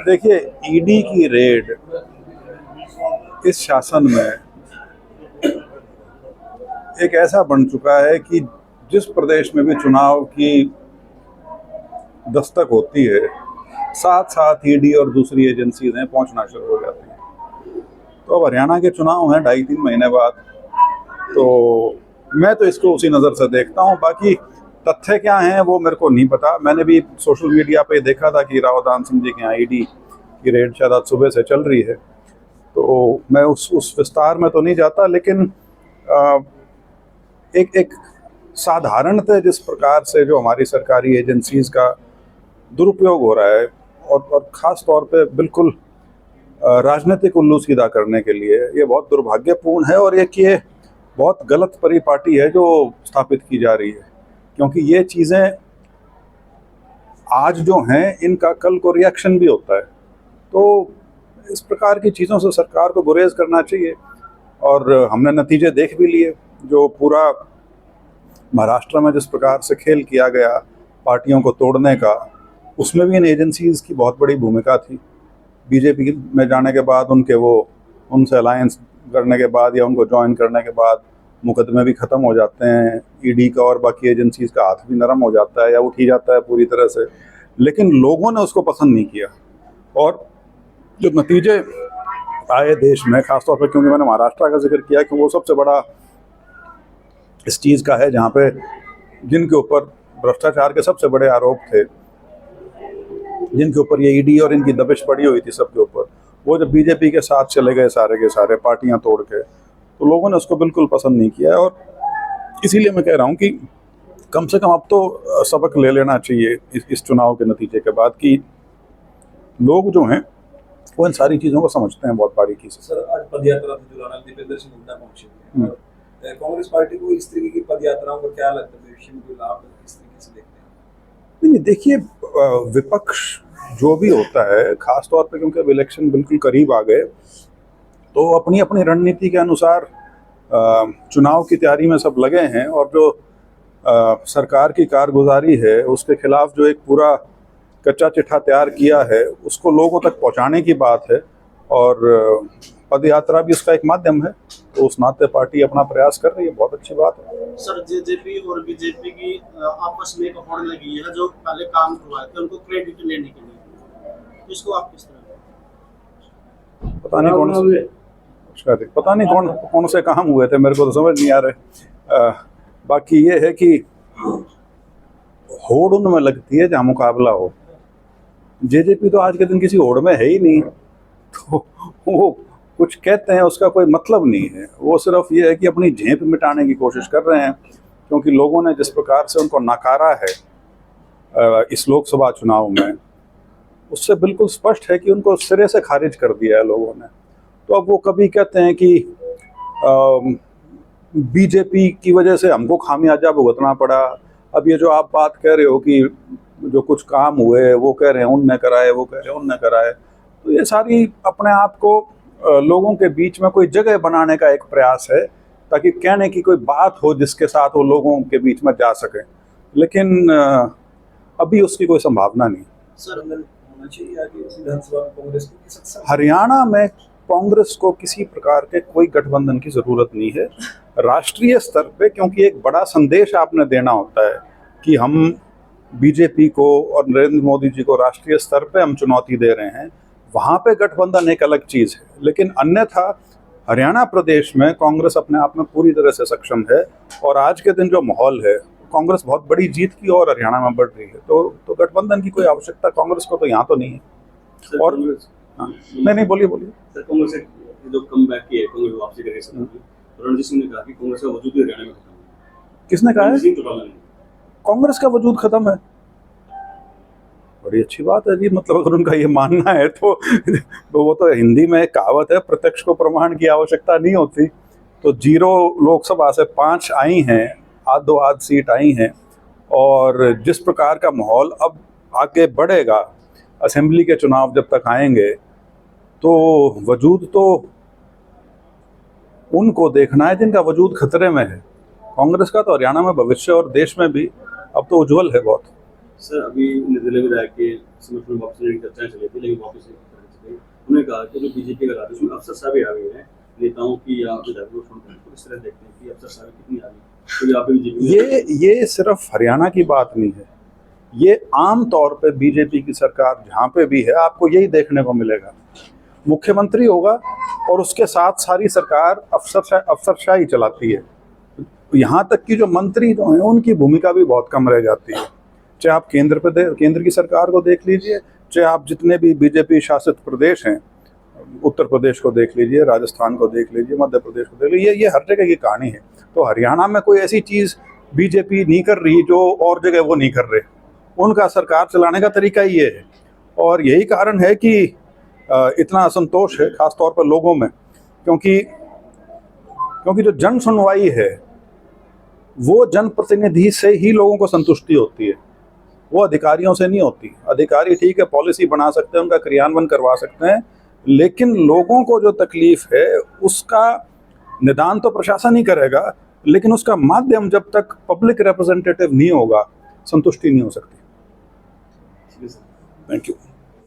देखिए, ईडी की रेड इस शासन में एक ऐसा बन चुका है कि जिस प्रदेश में भी चुनाव की दस्तक होती है, साथ साथ ईडी और दूसरी एजेंसीज हैं पहुंचना शुरू हो जाती हैं। तो अब हरियाणा के चुनाव हैं 2.5-3 महीने बाद, तो मैं तो इसको उसी नज़र से देखता हूं। बाकी तथ्य क्या हैं वो मेरे को नहीं पता। मैंने भी सोशल मीडिया पे देखा था कि राव दान सिंह जी के यहाँ ईडी की रेड शायद आज सुबह से चल रही है, तो मैं उस विस्तार में तो नहीं जाता। लेकिन एक साधारणतः जिस प्रकार से जो हमारी सरकारी एजेंसीज का दुरुपयोग हो रहा है और ख़ास तौर पे बिल्कुल राजनीतिक उल्लू सीधा करने के लिए, ये बहुत दुर्भाग्यपूर्ण है। और ये बहुत गलत परिपाटी है जो स्थापित की जा रही है, क्योंकि ये चीज़ें आज जो हैं इनका कल को रिएक्शन भी होता है। तो इस प्रकार की चीज़ों से सरकार को गुरेज करना चाहिए। और हमने नतीजे देख भी लिए। जो पूरा महाराष्ट्र में जिस प्रकार से खेल किया गया पार्टियों को तोड़ने का, उसमें भी इन एजेंसीज़ की बहुत बड़ी भूमिका थी। बीजेपी में जाने के बाद उनसे अलायंस करने के बाद या उनको ज्वाइन करने के बाद मुकदमे भी ख़त्म हो जाते हैं, ईडी का और बाकी एजेंसीज़ का हाथ भी नरम हो जाता है या उठ ही जाता है पूरी तरह से। लेकिन लोगों ने उसको पसंद नहीं किया। और जो नतीजे आए देश में, खासतौर पर क्योंकि मैंने महाराष्ट्र का जिक्र किया कि वो सबसे बड़ा इस चीज़ का है जहाँ पे जिनके ऊपर भ्रष्टाचार के सबसे बड़े आरोप थे, जिनके ऊपर ये ईडी और इनकी दबिश पड़ी हुई थी सबके ऊपर, वो जब बीजेपी के साथ चले गए सारे के सारे पार्टियां तोड़ के, तो लोगों ने उसको बिल्कुल पसंद नहीं किया। और इसीलिए मैं कह रहा हूँ कि कम से कम अब तो सबक ले लेना चाहिए इस चुनाव के नतीजे के बाद कि लोग जो हैं वो इन सारी चीज़ों को समझते हैं बहुत बारीकी से। सर, आज पदयात्रा के दौरान दीपेंद्र सिंह हुड्डा पहुंचे हैं। कांग्रेस पार्टी को इस तरीके की पदयात्राओं को क्या लगता है, भविष्य में कोई लाभ किस तरीके से देखते हैं? नहीं, देखिए, विपक्ष जो भी होता है, खास तौर पे क्योंकि अब इलेक्शन बिल्कुल करीब आ गए, तो अपनी अपनी रणनीति के अनुसार चुनाव की तैयारी में सब लगे हैं। और जो सरकार की कारगुजारी है उसके खिलाफ जो एक पूरा कच्चा चिट्ठा तैयार किया है उसको लोगों तक पहुंचाने की बात है। और पद यात्रा भी उसका एक माध्यम है, तो उस नाते पार्टी अपना प्रयास कर रही है, बहुत अच्छी बात है। सर, जेजेपी और बीजेपी की आपस में एक होड़ लगी है जो पहले काम करवाए थे उनको क्रेडिट लेने के लिए, तो इसको आप किस तरह? पता नहीं कौन से काम हुए थे, मेरे को तो समझ नहीं आ रहे। बाकी ये है कि होड़ उनमें लगती है जहाँ मुकाबला हो। जेजेपी तो आज के दिन किसी होड़ में है ही नहीं, तो वो कुछ कहते हैं उसका कोई मतलब नहीं है। वो सिर्फ ये है कि अपनी झेप मिटाने की कोशिश कर रहे हैं, क्योंकि लोगों ने जिस प्रकार से उनको नकारा है इस लोकसभा चुनाव में, उससे बिल्कुल स्पष्ट है कि उनको सिरे से खारिज कर दिया है लोगों ने। तो अब वो कभी कहते हैं कि बीजेपी की वजह से हमको खामियाजा भुगतना पड़ा। अब ये जो आप बात कह रहे हो कि जो कुछ काम हुए वो कह रहे हैं उनने कराए, वो कह रहे हैं उनने कराए, तो ये सारी अपने आप को लोगों के बीच में कोई जगह बनाने का एक प्रयास है, ताकि कहने की कोई बात हो जिसके साथ वो लोगों के बीच में जा सके। लेकिन अभी उसकी कोई संभावना नहीं। सर, होना चाहिए आगे विधानसभा में कांग्रेस को? हरियाणा में कांग्रेस को किसी प्रकार के कोई गठबंधन की जरूरत नहीं है राष्ट्रीय स्तर पे, क्योंकि एक बड़ा संदेश आपने देना होता है कि हम बीजेपी को और नरेंद्र मोदी जी को राष्ट्रीय स्तर पे हम चुनौती दे रहे हैं। वहाँ पे गठबंधन एक अलग चीज़ है, लेकिन अन्यथा हरियाणा प्रदेश में कांग्रेस अपने आप में पूरी तरह से सक्षम है। और आज के दिन जो माहौल है, कांग्रेस बहुत बड़ी जीत की और हरियाणा में बढ़ रही है, तो गठबंधन की कोई आवश्यकता कांग्रेस को तो यहाँ तो नहीं है। और नहीं, बोलिए। सर, कांग्रेस जो कम बैक की है, कांग्रेस वापसी करेगी सर, रणजीत सिंह ने कहा कि कांग्रेस का वजूद ही हरियाणा में खत्म है। किसने कहा है? कांग्रेस का वजूद खत्म है? बड़ी अच्छी बात है जी। मतलब अगर उनका ये मानना है तो वो तो हिंदी में एक कहावत है, प्रत्यक्ष को प्रमाण की आवश्यकता नहीं होती। तो 0 लोकसभा से 5 आई हैं, आध सीट आई हैं, और जिस प्रकार का माहौल अब आगे बढ़ेगा, असेंबली के चुनाव जब तक आएंगे तो वजूद तो उनको देखना है जिनका वजूद खतरे में है। कांग्रेस का तो हरियाणा में भविष्य और देश में भी अब तो उज्जवल है बहुत। सर, अभी निर्दलीय विधायक के समर्थन में वापस लेने की चर्चाएं चली थी, लेकिन वापस उन्होंने कहा कि जो बीजेपी का राजस्व में अफसरशाही आ गई है नेताओं की या विधायकों को, इस तरह देखते हैं कि अफसरशाही कितनी आ गई। तो यहाँ पे बीजेपी ये सिर्फ हरियाणा की बात नहीं है, ये आम तौर पे बीजेपी की सरकार जहाँ पे भी है आपको यही देखने को मिलेगा। मुख्यमंत्री होगा और उसके साथ सारी सरकार अफसरशाही चलाती है। यहाँ तक कि जो मंत्री जो हैं उनकी भूमिका भी बहुत कम रह जाती है। चाहे आप केंद्र की सरकार को देख लीजिए, चाहे आप जितने भी बीजेपी शासित प्रदेश हैं, उत्तर प्रदेश को देख लीजिए, राजस्थान को देख लीजिए, मध्य प्रदेश को देख लीजिए, ये हर जगह की कहानी है। तो हरियाणा में कोई ऐसी चीज़ बीजेपी नहीं कर रही जो और जगह वो नहीं कर रहे। उनका सरकार चलाने का तरीका ही ये है और यही कारण है कि इतना असंतोष है खासतौर पर लोगों में, क्योंकि जो जन सुनवाई है वो जनप्रतिनिधि से ही लोगों को संतुष्टि होती है, वो अधिकारियों से नहीं होती। अधिकारी ठीक है पॉलिसी बना सकते हैं, उनका क्रियान्वयन करवा सकते हैं, लेकिन लोगों को जो तकलीफ है उसका निदान तो प्रशासन ही करेगा, लेकिन उसका माध्यम जब तक पब्लिक रिप्रेजेंटेटिव नहीं होगा संतुष्टि नहीं हो सकती। Thank you.